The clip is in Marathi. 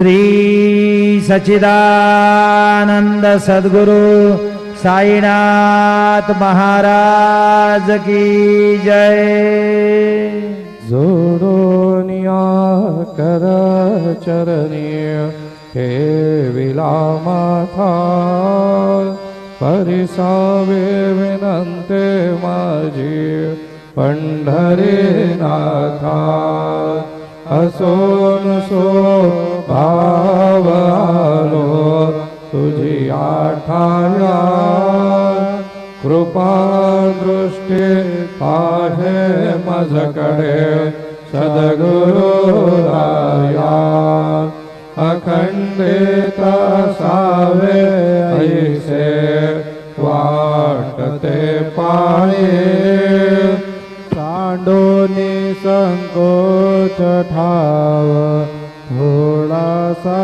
श्री सच्चिदानंद सद्गुरु साईनाथ महाराज की जय। जोडोनिया कर चरणीय हे विला माथा परिसावे विनंते माझी पंढरीनाथा। असोन सो भाव आलो तुझी आठाया कृपा दृष्टी आहे माझकडे सद्गुरु राया। अखंडित सावे ऐसे वाटते पाये सांडोनी संकोच ठाव थोडासा